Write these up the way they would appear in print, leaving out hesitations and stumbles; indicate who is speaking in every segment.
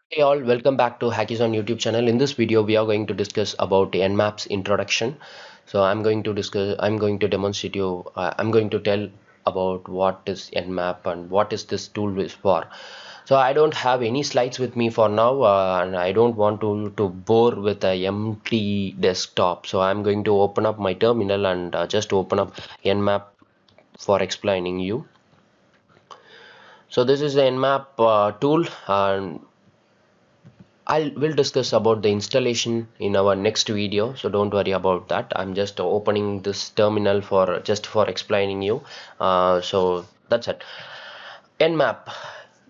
Speaker 1: Hey all, welcome back to HackIsOn YouTube channel. In this video, we are going to discuss about Nmap's introduction. So I'm going to demonstrate you, I'm going to tell about what is Nmap and what is this tool is for. So I don't have any slides with me for now, and I don't want to bore with a empty desktop. So I'm going to open up my terminal and just open up Nmap for explaining you. So this is the Nmap tool, and I will discuss about the installation in our next video, so don't worry about that. I'm just opening this terminal for just for explaining you. So that's it. Nmap,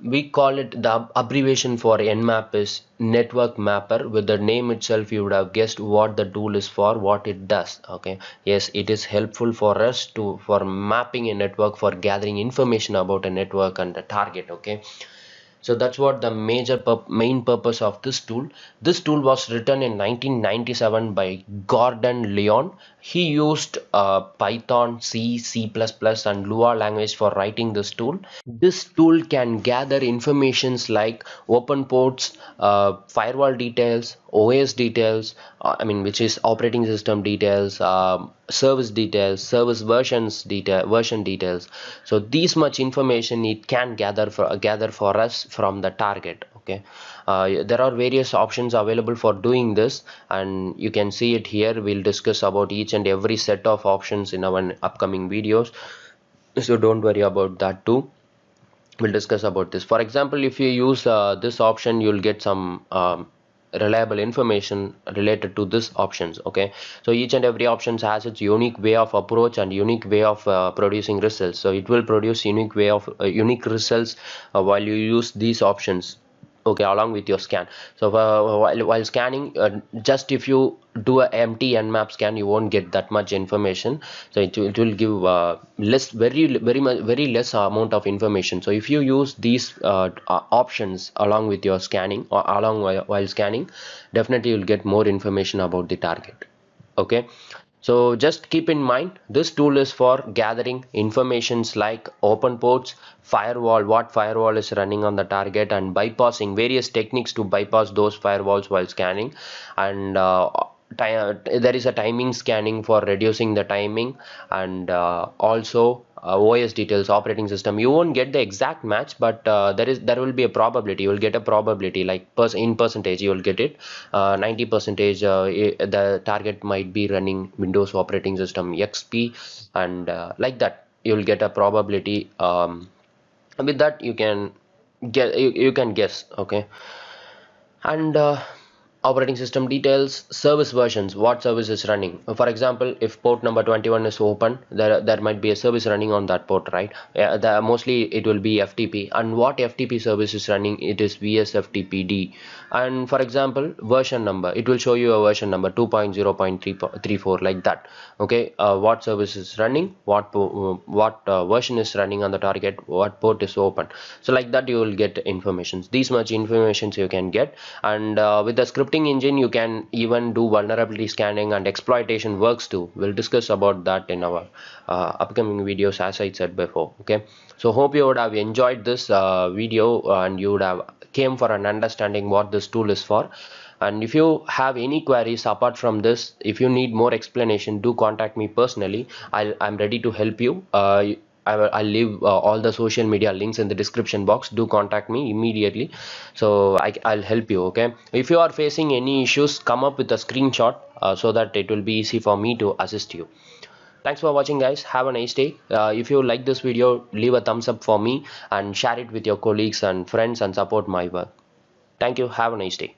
Speaker 1: we call it, the abbreviation for Nmap is network mapper. With the name itself you would have guessed what the tool is for, what it does. Okay, yes, it is helpful for us to for mapping a network, for gathering information about a network and the target. Okay, so that's what the main purpose of this tool. This tool was written in 1997 by Gordon Leon. He used Python, C++, and Lua language for writing this tool. This tool can gather informations like open ports, firewall details, OS details, which is operating system details, service details, service version details. So these much information it can gather for us from the target. Okay, there are various options available for doing this, and you can see it here. We'll discuss about each and every set of options in our upcoming videos, so don't worry about that too. We'll discuss about this. For example, if you use this option, you'll get some reliable information related to this options. Okay, so each and every options has its unique way of approach and unique way of producing results. So it will produce unique results while you use these options. Okay, along with your scan. So while scanning, just if you do a empty Nmap scan, you won't get that much information. So it will give very less amount of information. So if you use these options along with your scanning, or while scanning, definitely you'll get more information about the target. Okay, so just keep in mind, this tool is for gathering informations like open ports, firewall, what firewall is running on the target, and bypassing various techniques to bypass those firewalls while scanning. And there is a timing scanning for reducing the timing, and also OS details, operating system. You won't get the exact match, but there will be a probability. You will get a probability, like in percentage you will get it. 90 percentage the target might be running Windows operating system XP, and like that you will get a probability. With that you can you can guess. Okay, and operating system details, service versions, what service is running. For example, if port number 21 is open, there might be a service running on that port, right? Mostly it will be FTP, and what FTP service is running, it is VSFTPD. And for example, version number, it will show you a version number 2.0.34, like that. Okay, what service is running, what version is running on the target, what port is open. So like that you will get information. These much information you can get. And with the scripting engine you can even do vulnerability scanning and exploitation works too. We'll discuss about that in our upcoming videos, as I said before. Okay, so hope you would have enjoyed this video, and you would have came for an understanding what this tool is for. And if you have any queries apart from this, if you need more explanation, do contact me personally. I'm ready to help you. I'll leave all the social media links in the description box. Do contact me immediately, so I'll help you. Okay, if you are facing any issues, come up with a screenshot so that it will be easy for me to assist you. Thanks for watching, guys. Have a nice day. If you like this video, leave a thumbs up for me and share it with your colleagues and friends and support my work. Thank you. Have a nice day.